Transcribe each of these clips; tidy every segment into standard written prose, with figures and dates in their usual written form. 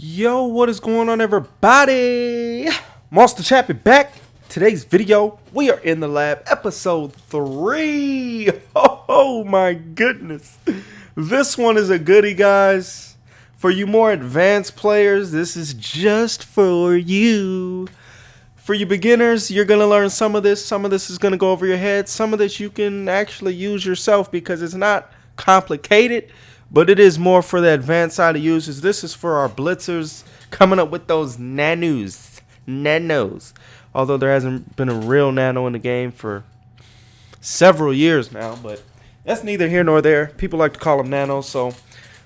Yo, what is going on, everybody? Monster Chappy back. Today's video, we are in the lab, episode 3. Oh my goodness. This one is a goodie, guys. For you more advanced players, this is just for you. For you beginners, you're going to learn some of this. Some of this is going to go over your head. Some of this you can actually use yourself because it's not complicated. But it is more for the advanced side of users. This is for our blitzers coming up with those nanos. Although there hasn't been a real nano in the game for several years now. But that's neither here nor there. People like to call them nanos, so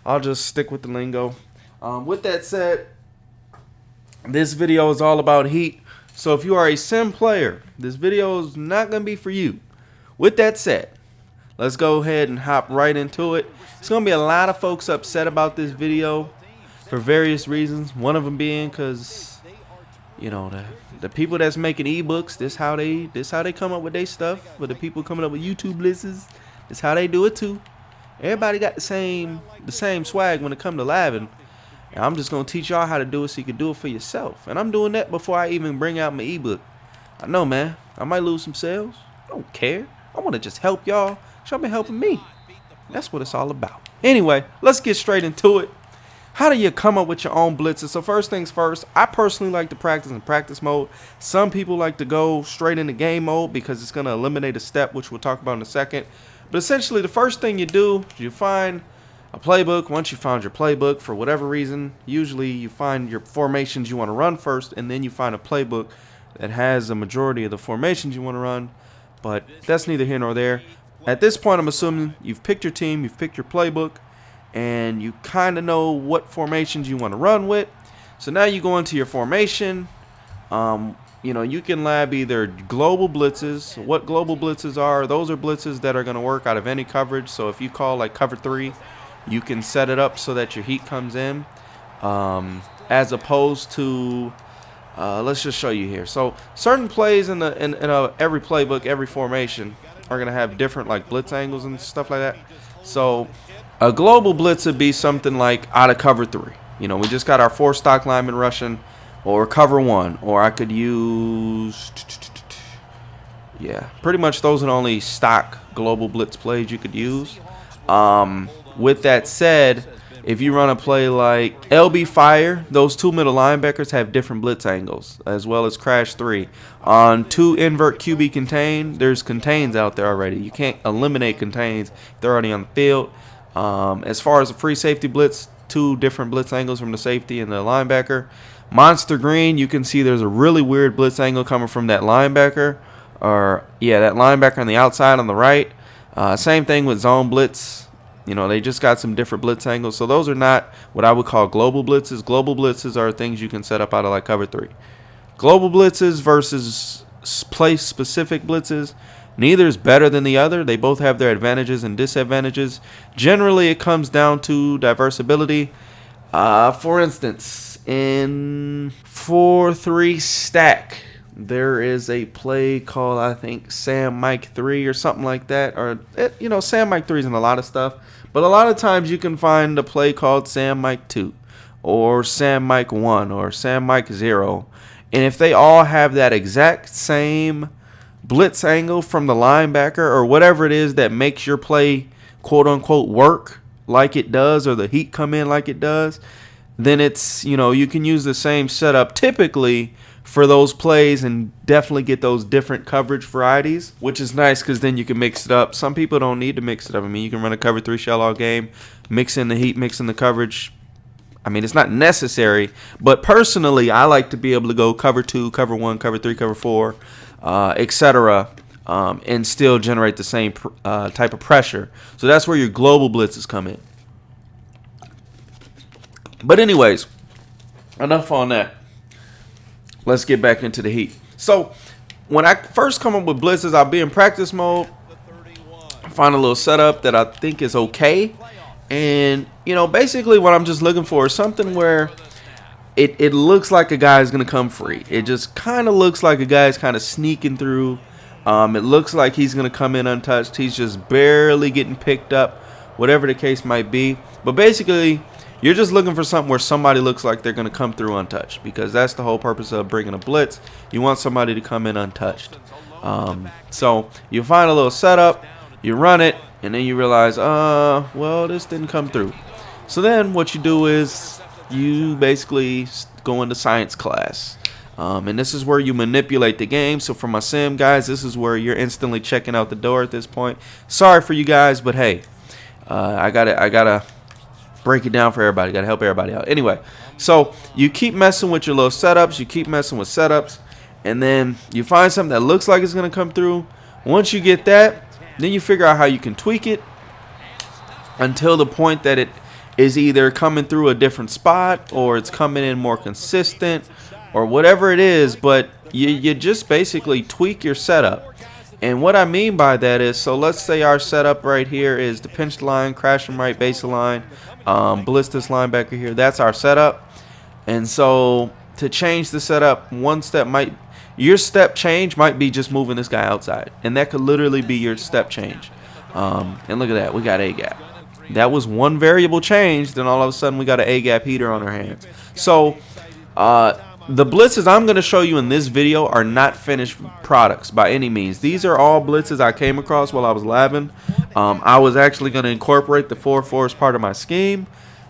I'll just stick with the lingo. With that said, this video is all about heat. So if you are a sim player, this video is not going to be for you. With that said, let's go ahead and hop right into it. There's going to be a lot of folks upset about this video for various reasons. One of them being because, you know, the people that's making ebooks, this how they come up with their stuff. But the people coming up with YouTube Blitzes, this how they do it too. Everybody got the same swag when it comes to labbing. And I'm just going to teach y'all how to do it so you can do it for yourself. And I'm doing that before I even bring out my ebook. I know, man, I might lose some sales. I don't care. I want to just help y'all. Y'all been helping me. That's what it's all about. Anyway, let's get straight into it. How do you come up with your own blitzes? So first things first, I personally like to practice in practice mode. Some people like to go straight into game mode because it's going to eliminate a step, which we'll talk about in a second. But essentially, the first thing you do is you find a playbook. Once you found your playbook, for whatever reason, usually you find your formations you want to run first, and then you find a playbook that has a majority of the formations you want to run. But that's neither here nor there. At this point, I'm assuming you've picked your team, you've picked your playbook, and you kind of know what formations you want to run with. So now you go into your formation. You know, you can lab either global blitzes. What global blitzes are, those are blitzes that are going to work out of any coverage. So if you call like cover 3, you can set it up so that your heat comes in. As opposed to, let's just show you here. So certain plays in every playbook, every formation, are going to have different like blitz angles and stuff like that. So a global blitz would be something like out of cover 3. You know, we just got our 4 stock linemen rushing, or cover 1, or I could use, yeah, pretty much those are the only stock global blitz plays you could use. With that said, if you run a play like LB Fire, those 2 middle linebackers have different blitz angles, as well as Crash 3. On 2 invert QB contain, there's contains out there already. You can't eliminate contains. They're already on the field. As far as a free safety blitz, 2 different blitz angles from the safety and the linebacker. Monster Green, you can see there's a really weird blitz angle coming from that linebacker. Or, yeah, that linebacker on the outside on the right. Same thing with zone blitz. You know, they just got some different blitz angles. So those are not what I would call global blitzes. Global blitzes are things you can set up out of like cover 3. Global blitzes versus place-specific blitzes, neither is better than the other. They both have their advantages and disadvantages. Generally, it comes down to diversibility. For instance, in 4-3 stack, there is a play called, I think, Sam Mike 3 or something like that. Or, you know, Sam Mike 3 is in a lot of stuff. But a lot of times you can find a play called Sam Mike 2 or Sam Mike 1 or Sam Mike 0. And if they all have that exact same blitz angle from the linebacker or whatever it is that makes your play, quote unquote, work like it does, or the heat come in like it does, then it's, you know, you can use the same setup typically for those plays and definitely get those different coverage varieties, which is nice because then you can mix it up. Some people don't need to mix it up. I mean, you can run a cover 3 shell all game, mix in the heat, mix in the coverage. I mean, it's not necessary, but personally, I like to be able to go cover 2, cover 1, cover 3, cover 4, etc., and still generate the same type of pressure. So that's where your global blitzes come in. But anyways, enough on that. Let's get back into the heat. So when I first come up with blitzes, I'll be in practice mode, find a little setup that I think is okay. And, you know, basically what I'm just looking for is something where it looks like a guy's going to come free. It just kind of looks like a guy's kind of sneaking through. It looks like he's going to come in untouched. He's just barely getting picked up, whatever the case might be. But basically, You're just looking for something where somebody looks like they're going to come through untouched, because that's the whole purpose of bringing a blitz. You want somebody to come in untouched. So you find a little setup, you run it, and then you realize, well, this didn't come through. So then what you do is you basically go into science class. And this is where you manipulate the game. So for my sim guys, this is where you're instantly checking out the door at this point. Sorry for you guys, but hey, I gotta break it down for everybody. Gotta help everybody out. Anyway, so you keep messing with your little setups. You keep messing with setups, and then you find something that looks like it's gonna come through. Once you get that, then you figure out how you can tweak it until the point that it is either coming through a different spot or it's coming in more consistent or whatever it is. But you just basically tweak your setup. And what I mean by that is, so let's say our setup right here is the pinch line, crash and right, base line, blitz this linebacker here. That's our setup. And so to change the setup, your step change might be just moving this guy outside, and that could literally be your step change. And look at that, we got a gap. That was one variable change, then all of a sudden we got an A-gap heater on our hands. So the blitzes I'm going to show you in this video are not finished products by any means. These are all blitzes I came across while I was labbing. I was actually going to incorporate the 4-4 as part of my scheme,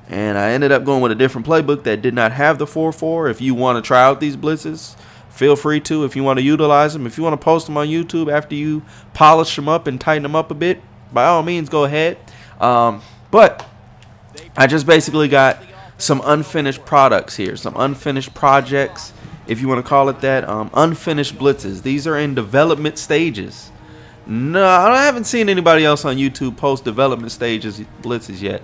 and I ended up going with a different playbook that did not have the 4-4. If you want to try out these blitzes, feel free to. If you want to utilize them, if you want to post them on YouTube after you polish them up and tighten them up a bit, by all means, go ahead. But I just basically got some unfinished products here, some unfinished projects, if you want to call it that, unfinished blitzes. These are in development stages. No, I haven't seen anybody else on YouTube post development stages blitzes yet,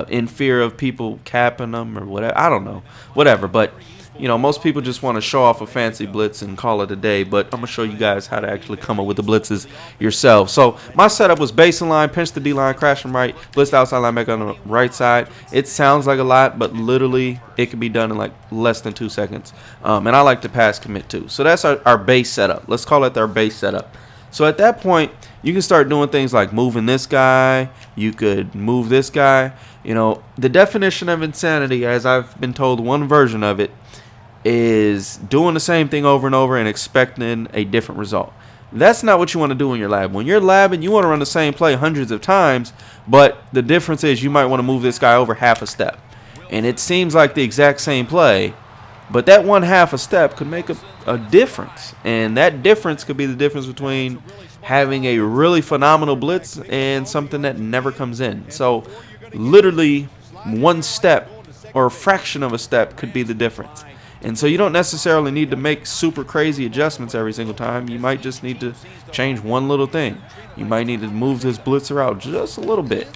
in fear of people capping them or whatever. I don't know, whatever. But you know, most people just want to show off a fancy blitz and call it a day, but I'm going to show you guys how to actually come up with the blitzes yourself. So my setup was base and line, pinch the D-line, crash from right, blitz the outside linebacker on the right side. It sounds like a lot, but literally it can be done in like less than 2 seconds. And I like to pass commit too. So that's our base setup. Let's call it our base setup. So at that point, you can start doing things like moving this guy. You could move this guy. You know, the definition of insanity, as I've been told one version of it, is doing the same thing over and over and expecting a different result. That's not what you want to do in your lab. When you're labbing, you want to run the same play hundreds of times, but the difference is you might want to move this guy over half a step. And it seems like the exact same play, but that one half a step could make a difference. And that difference could be the difference between having a really phenomenal blitz and something that never comes in. So literally one step or a fraction of a step could be the difference. And so you don't necessarily need to make super crazy adjustments every single time. You might just need to change one little thing. You might need to move this blitzer out just a little bit.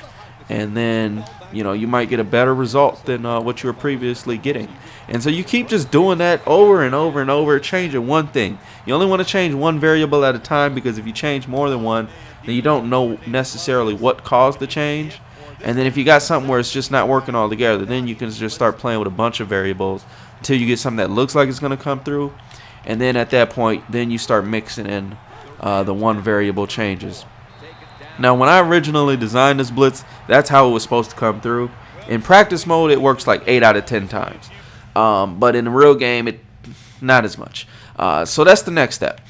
And then, you know, you might get a better result than what you were previously getting. And so you keep just doing that over and over and over, changing one thing. You only want to change one variable at a time, because if you change more than one, then you don't know necessarily what caused the change. And then if you got something where it's just not working all together, then you can just start playing with a bunch of variables until you get something that looks like it's going to come through. And then at that point, then you start mixing in the one variable changes. Now, when I originally designed this blitz, that's how it was supposed to come through. In practice mode, it works like 8 out of 10 times. But in the real game, not as much. So that's the next step.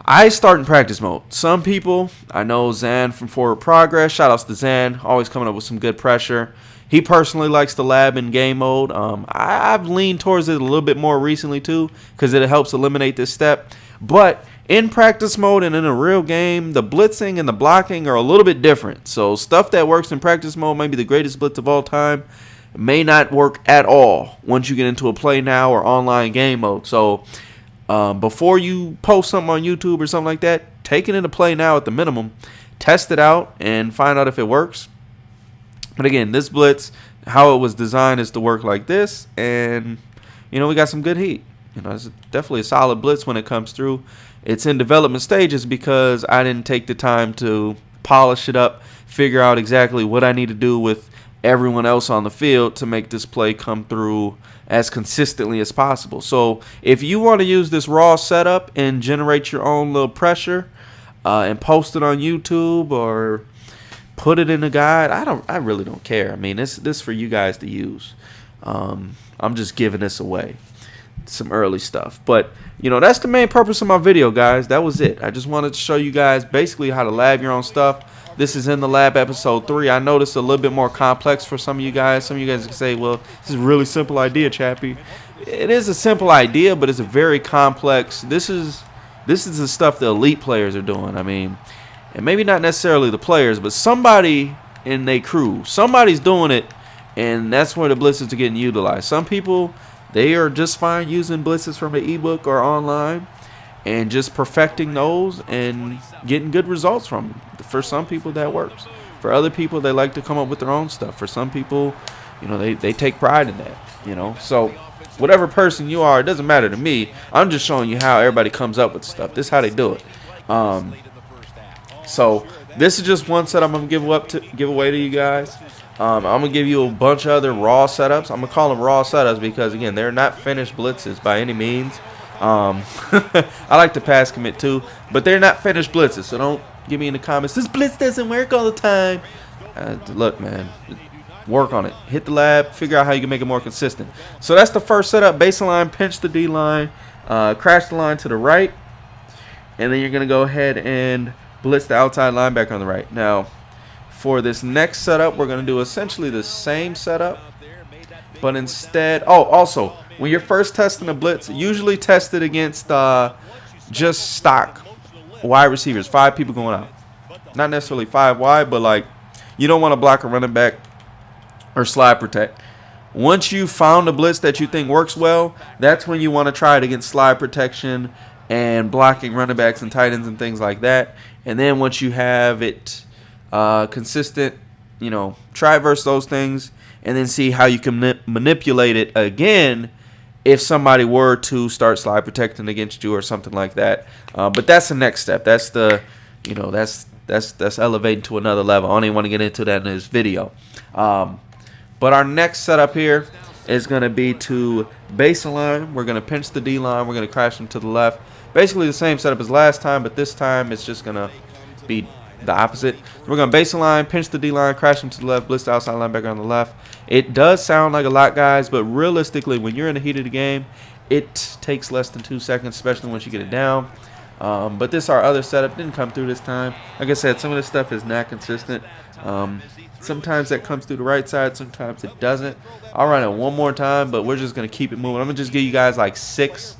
I start in practice mode. Some people, I know Zan from Forward Progress, shout outs to Zan, always coming up with some good pressure. He personally likes the lab in game mode. I've leaned towards it a little bit more recently too, because it helps eliminate this step. But in practice mode and in a real game, the blitzing and the blocking are a little bit different. So stuff that works in practice mode, maybe the greatest blitz of all time, may not work at all once you get into a play now or online game mode. So before you post something on YouTube or something like that, take it into play now at the minimum, test it out and find out if it works. But again, this blitz, how it was designed is to work like this, and you know, we got some good heat. You know, it's definitely a solid blitz when it comes through. It's in development stages because I didn't take the time to polish it up, figure out exactly what I need to do with everyone else on the field to make this play come through as consistently as possible. So if you want to use this raw setup and generate your own little pressure and post it on YouTube or put it in the guide. I really don't care. I mean, this for you guys to use. I'm just giving this away, some early stuff. But you know, that's the main purpose of my video, guys. That was it. I just wanted to show you guys basically how to lab your own stuff. This is in the lab episode 3. I know this is a little bit more complex for some of you guys. Some of you guys can say, well, this is a really simple idea, Chappie. It is a simple idea, but it's a very complex. This is the stuff the elite players are doing. I mean, and maybe not necessarily the players, but somebody in their crew. Somebody's doing it, and that's where the blitzes are getting utilized. Some people, they are just fine using blitzes from the ebook or online and just perfecting those and getting good results from them. For some people, that works. For other people, they like to come up with their own stuff. For some people, you know, they take pride in that, you know. So whatever person you are, it doesn't matter to me. I'm just showing you how everybody comes up with stuff. This is how they do it. So this is just one set I'm going to give away to you guys. I'm going to give you a bunch of other raw setups. I'm going to call them raw setups because, again, they're not finished blitzes by any means. I like to pass commit too, but they're not finished blitzes, so don't give me in the comments, this blitz doesn't work all the time. Look, man, work on it. Hit the lab, figure out how you can make it more consistent. So that's the first setup. Baseline, pinch the D line, crash the line to the right, and then you're going to go ahead and blitz the outside linebacker on the right. Now, for this next setup, we're going to do essentially the same setup, but instead, oh, also, when you're first testing a blitz, usually test it against just stock wide receivers, 5 people going out. Not necessarily 5 wide, but like you don't want to block a running back or slide protect. Once you found a blitz that you think works well, that's when you want to try it against slide protection and blocking running backs and tight ends and things like that. And then once you have it consistent, you know, try versus those things and then see how you can manipulate it again if somebody were to start slide protecting against you or something like that. But that's the next step. That's the, you know, that's elevating to another level. I don't even want to get into that in this video. But our next setup here is going to be to baseline. We're going to pinch the D line. We're going to crash them to the left. Basically the same setup as last time, but this time it's just going to be the opposite. We're going to baseline, pinch the D line, crash them to the left, blitz the outside linebacker on the left. It does sound like a lot, guys, but realistically, when you're in the heat of the game, it takes less than 2 seconds, especially once you get it down. But this our other setup didn't come through this time. Like I said, some of this stuff is not consistent. Sometimes that comes through the right side, sometimes it doesn't. I'll run it one more time, but we're just going to keep it moving. I'm going to just give you guys like 6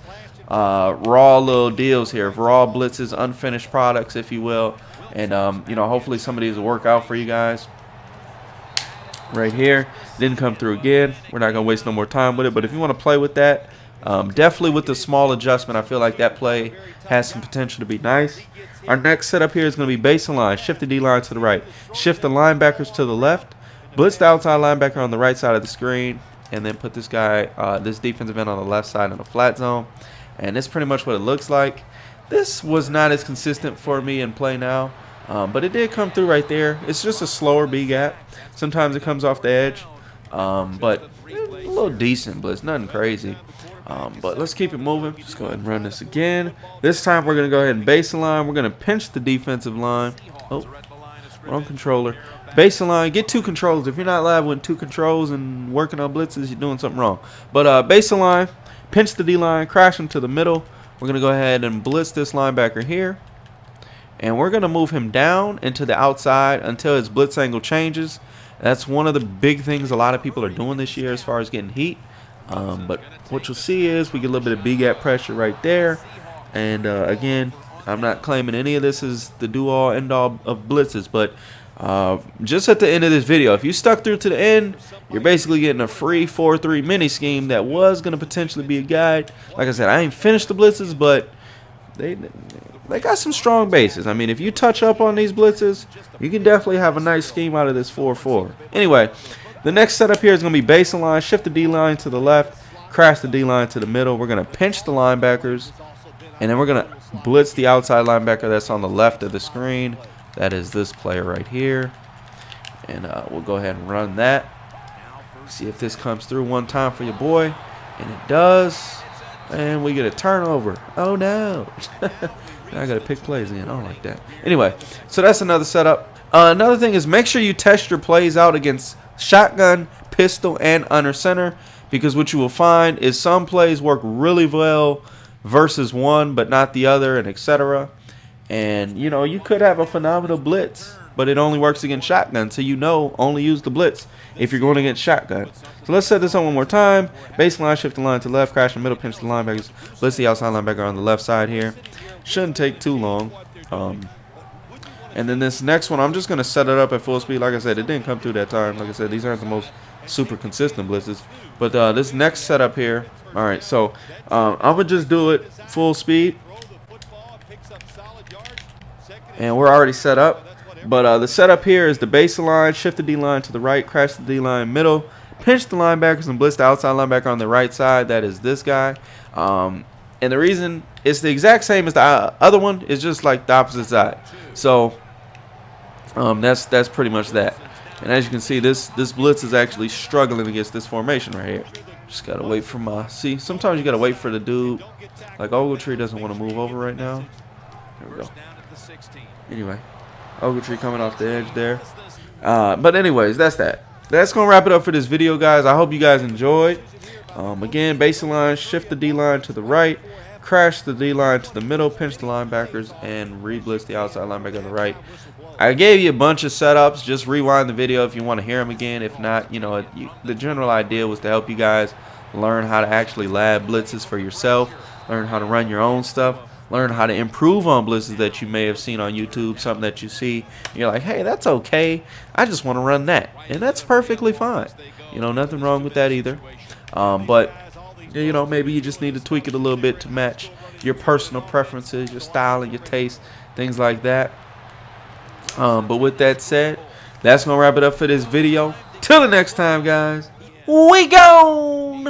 raw little deals here, raw blitzes, unfinished products, if you will. And, you know, hopefully some of these will work out for you guys. Right here. Didn't come through again. We're not going to waste no more time with it. But if you want to play with that, definitely with the small adjustment, I feel like that play has some potential to be nice. Our next setup here is going to be baseline. Shift the D-line to the right. Shift the linebackers to the left. Blitz the outside linebacker on the right side of the screen. And then put this guy, this defensive end on the left side in the flat zone. And that's pretty much what it looks like. This was not as consistent for me in play now. But it did come through right there. It's just a slower B gap. Sometimes it comes off the edge. But a little decent blitz. Nothing crazy. But let's keep it moving. Just go ahead and run this again. This time we're going to go ahead and baseline. We're going to pinch the defensive line. Oh, wrong controller. Baseline. Get 2 controls. If you're not live with 2 controls and working on blitzes, you're doing something wrong. But baseline. Pinch the D-line. Crash them to the middle. We're going to go ahead and blitz this linebacker here. And we're going to move him down into the outside until his blitz angle changes. That's one of the big things a lot of people are doing this year as far as getting heat. But what you'll see is we get a little bit of B-gap pressure right there. And, again, I'm not claiming any of this is the do-all, end-all of blitzes. But just at the end of this video, if you stuck through to the end, you're basically getting a free 4-3 mini scheme that was going to potentially be a guide. Like I said, I ain't finished the blitzes, but they got some strong bases. I mean, if you touch up on these blitzes, you can definitely have a nice scheme out of this 4-4. Anyway, the next setup here is going to be baseline. Shift the D-line to the left. Crash the D-line to the middle. We're going to pinch the linebackers. And then we're going to blitz the outside linebacker that's on the left of the screen. That is this player right here. And we'll go ahead and run that. See if this comes through one time for your boy. And it does. And we get a turnover. Oh, no. I got to pick plays in. I don't like that. Anyway, so that's another setup. Another thing is make sure you test your plays out against shotgun, pistol, and under center, because what you will find is some plays work really well versus one but not the other, and etc. And you know, you could have a phenomenal blitz, but it only works against shotgun, so you know only use the blitz if you're going against shotgun. So let's set this on one more time. Baseline, shift the line to the left, crash in the middle, pinch the linebackers. Blitz the outside linebacker on the left side here. Shouldn't take too long. And then this next one, I'm just going to set it up at full speed. Like I said, it didn't come through that time. Like I said, these aren't the most super consistent blitzes. But this next setup here, all right, so I'm going to just do it full speed. And we're already set up. But the setup here is the baseline, shift the D-line to the right, crash the D-line middle, pinch the linebackers, and blitz the outside linebacker on the right side. That is this guy. And the reason it's the exact same as the other one, it's just like the opposite side. So that's pretty much that. And as you can see, this blitz is actually struggling against this formation right here. Just gotta wait for my see. Sometimes you gotta wait for the dude. Like Ogletree doesn't want to move over right now. There we go. Anyway, Ogletree coming off the edge there. But anyways, that's that. That's gonna wrap it up for this video, guys. I hope you guys enjoyed. Again, baseline, shift the D-line to the right, crash the D-line to the middle, pinch the linebackers, and re-blitz the outside linebacker on the right. I gave you a bunch of setups. Just rewind the video if you want to hear them again. If not, you know, the general idea was to help you guys learn how to actually lab blitzes for yourself, learn how to run your own stuff, learn how to improve on blitzes that you may have seen on YouTube, something that you see. You're like, hey, that's okay. I just want to run that. And that's perfectly fine. You know, nothing wrong with that either. But, you know, maybe you just need to tweak it a little bit to match your personal preferences, your style and your taste, things like that. But with that said, that's going to wrap it up for this video. Till the next time, guys. We go!